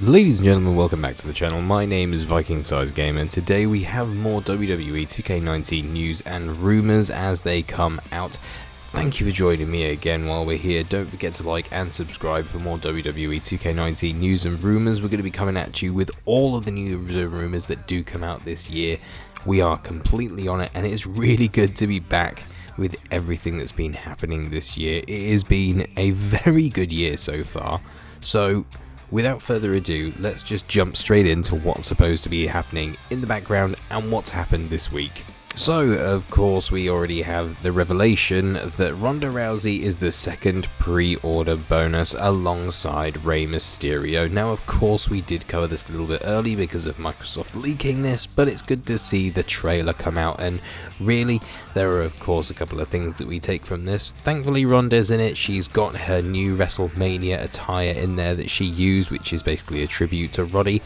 Ladies and gentlemen, welcome back to the channel. My name is Viking Size Gamer, and today we have more WWE 2K19 news and rumours as they come out. Thank you for joining me again while we're here. Don't forget to like and subscribe for more WWE 2K19 news and rumours. We're going to be coming at you with all of the news and rumours that do come out this year. We are completely on it, and it's really good to be back with everything that's been happening this year. It has been a very good year so far, so without further ado, let's just jump straight into what's supposed to be happening in the background and what's happened this week. So, of course, we already have the revelation that Ronda Rousey is the second pre-order bonus alongside Rey Mysterio. Now, of course, we did cover this a little bit early because of Microsoft leaking this, but it's good to see the trailer come out, and really, there are, of course, a couple of things that we take from this. Thankfully, Ronda's in it. She's got her new WrestleMania attire in there that she used, which is basically a tribute to Roddy.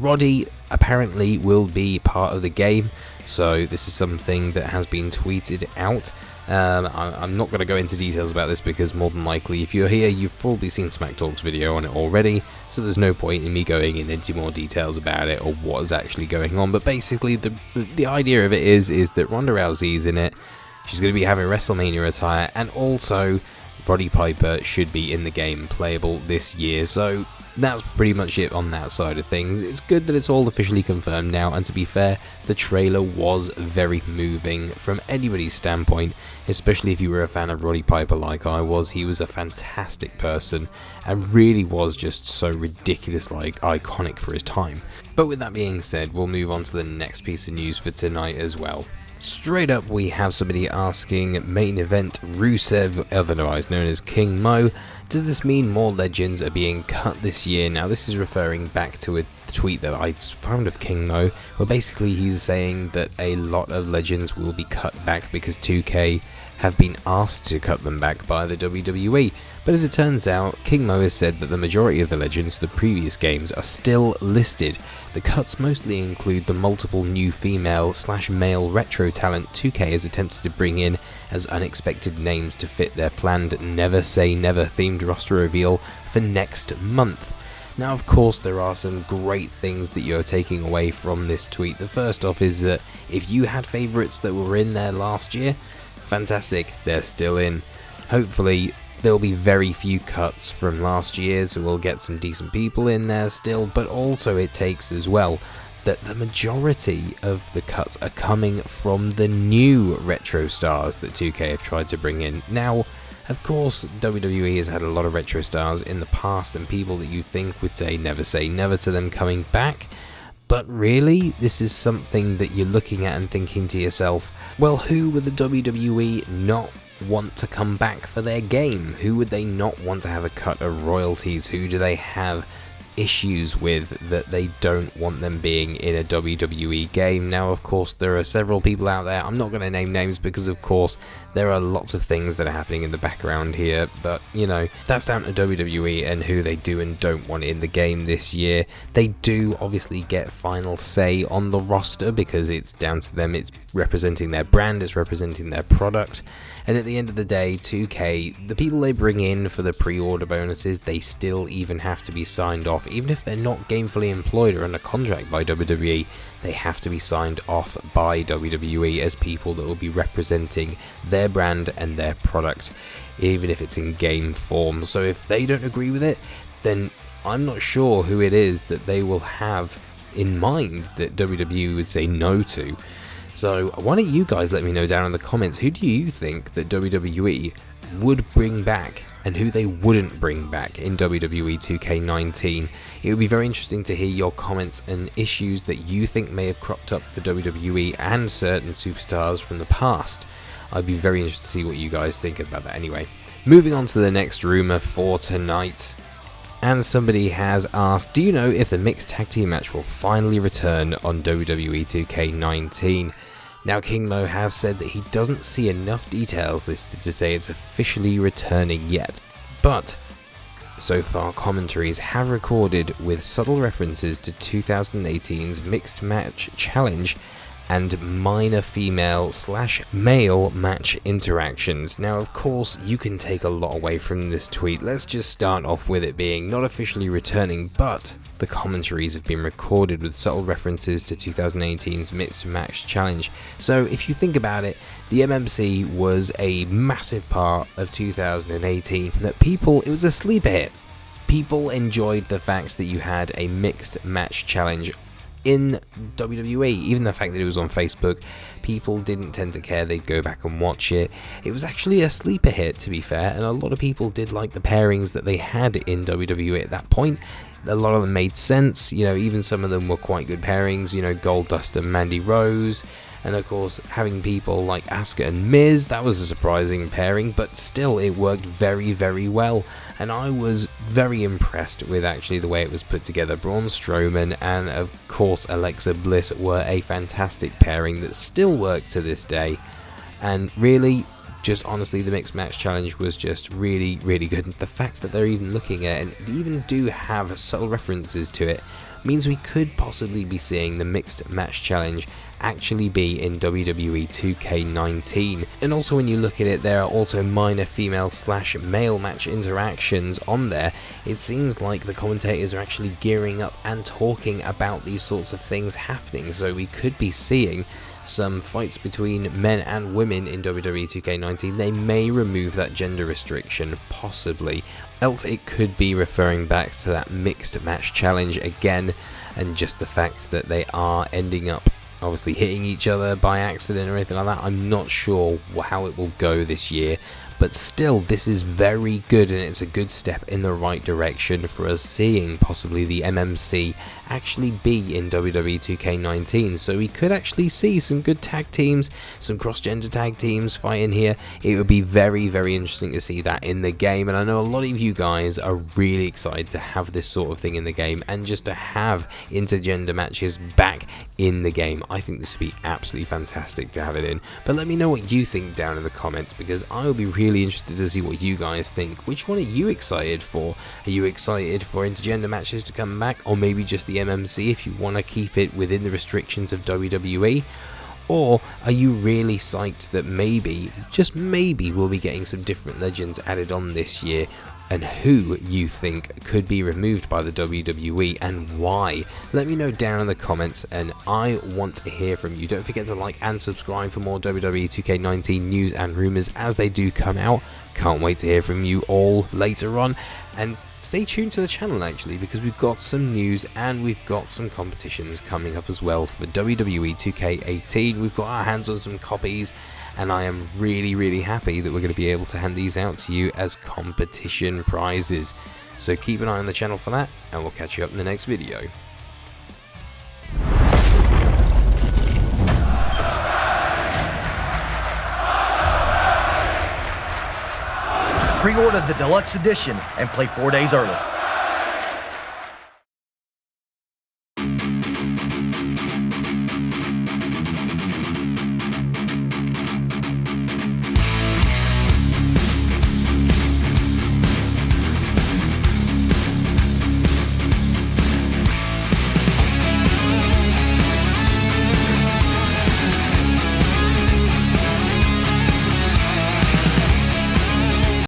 Roddy apparently will be part of the game, so this is something that has been tweeted out. I'm not going to go into details about this because more than likely, if you're here, you've probably seen Smack Talk's video on it already, so there's no point in me going into more details about it or what is actually going on. But basically, the idea of it is that Ronda Rousey is in it. She's going to be having WrestleMania attire, and also Roddy Piper should be in the game playable this year. So that's pretty much it on that side of things. It's good that it's all officially confirmed now, and to be fair, the trailer was very moving from anybody's standpoint, especially if you were a fan of Roddy Piper like I was. He was a fantastic person and really was just so ridiculous, iconic for his time. But with that being said, we'll move on to the next piece of news for tonight as well. Straight up, we have somebody asking main event Rusev, otherwise known as King Mo, does this mean more legends are being cut this year? Now, this is referring back to a tweet that I found of King Mo, where basically he's saying that a lot of legends will be cut back because 2K have been asked to cut them back by the WWE. But as it turns out, King Mo has said that the majority of the legends of the previous games are still listed. The cuts mostly include the multiple new female/male retro talent 2K has attempted to bring in as unexpected names to fit their planned Never Say Never themed roster reveal for next month. Now, of course, there are some great things that you're taking away from this tweet. The first off is that if you had favourites that were in there last year, fantastic, they're still in. Hopefully, there'll be very few cuts from last year, so we'll get some decent people in there still, but also it takes as well that the majority of the cuts are coming from the new retro stars that 2K have tried to bring in. Now, of course, WWE has had a lot of retro stars in the past, and people that you think would say never to them coming back. But really, this is something that you're looking at and thinking to yourself, well, who would the WWE not want to come back for their game? Who would they not want to have a cut of royalties? Who do they have issues with that they don't want them being in a WWE game? Now, of course, there are several people out there. I'm not going to name names because, of course, there are lots of things that are happening in the background here, but, you know, that's down to WWE and who they do and don't want in the game this year. They do obviously get final say on the roster because it's down to them. It's representing their brand, it's representing their product, and at the end of the day, 2K, the people they bring in for the pre-order bonuses, they still even have to be signed off. Even if they're not gainfully employed or under contract by WWE, they have to be signed off by WWE as people that will be representing their brand and their product, even if it's in game form. So if they don't agree with it, then I'm not sure who it is that they will have in mind that WWE would say no to. So why don't you guys let me know down in the comments, who do you think that WWE would bring back and who they wouldn't bring back in WWE 2K19. It would be very interesting to hear your comments and issues that you think may have cropped up for WWE and certain superstars from the past. I'd be very interested to see what you guys think about that anyway. Moving on to the next rumour for tonight. And somebody has asked, do you know if the mixed tag team match will finally return on WWE 2K19? Now, King Mo has said that he doesn't see enough details listed to say it's officially returning yet, but so far commentaries have recorded with subtle references to 2018's Mixed Match Challenge and minor female/male match interactions. Now, of course, you can take a lot away from this tweet. Let's just start off with it being not officially returning, but the commentaries have been recorded with subtle references to 2018's Mixed Match Challenge. So if you think about it, the MMC was a massive part of 2018 that it was a sleeper hit. People enjoyed the fact that you had a Mixed Match Challenge in WWE. Even the fact that it was on Facebook, people didn't tend to care. They'd go back and watch it. It was actually a sleeper hit, to be fair, and a lot of people did like the pairings that they had in WWE at that point. A lot of them made sense, even some of them were quite good pairings, Goldust and Mandy Rose, and of course having people like Asuka and Miz, that was a surprising pairing, but still it worked very, very well. And I was very impressed with actually the way it was put together. Braun Strowman and of course Alexa Bliss were a fantastic pairing that still work to this day. And really, just honestly, the Mixed Match Challenge was just really, really good. The fact that they're even looking at it and even do have subtle references to it means we could possibly be seeing the Mixed Match Challenge actually be in WWE 2K19. And also when you look at it, there are also minor female/male match interactions on there. It seems like the commentators are actually gearing up and talking about these sorts of things happening, so we could be seeing some fights between men and women in WWE 2K19. They may remove that gender restriction, possibly. Else it could be referring back to that Mixed Match Challenge again, and just the fact that they are ending up obviously hitting each other by accident or anything like that. I'm not sure how it will go this year, but still, this is very good, and it's a good step in the right direction for us seeing possibly the MMC actually be in WWE 2K19. So we could actually see some good tag teams, some cross-gender tag teams fighting here. It would be very, very interesting to see that in the game, and I know a lot of you guys are really excited to have this sort of thing in the game, and just to have intergender matches back in the game. I think this would be absolutely fantastic to have it in. But let me know what you think down in the comments, because I will be really interested to see what you guys think. Which one are you excited for? Are you excited for intergender matches to come back, or maybe just the MMC if you want to keep it within the restrictions of WWE? Or are you really psyched that maybe, just maybe, we'll be getting some different legends added on this year, and who you think could be removed by the WWE and why? Let me know down in the comments, and I want to hear from you. Don't forget to like and subscribe for more WWE 2K19 news and rumours as they do come out. Can't wait to hear from you all later on, and stay tuned to the channel actually, because we've got some news and we've got some competitions coming up as well for WWE 2K18. We've got our hands on some copies, and I am really, really happy that we're going to be able to hand these out to you as competition prizes. So keep an eye on the channel for that, and we'll catch you up in the next video. Pre-order the deluxe edition and play 4 days early.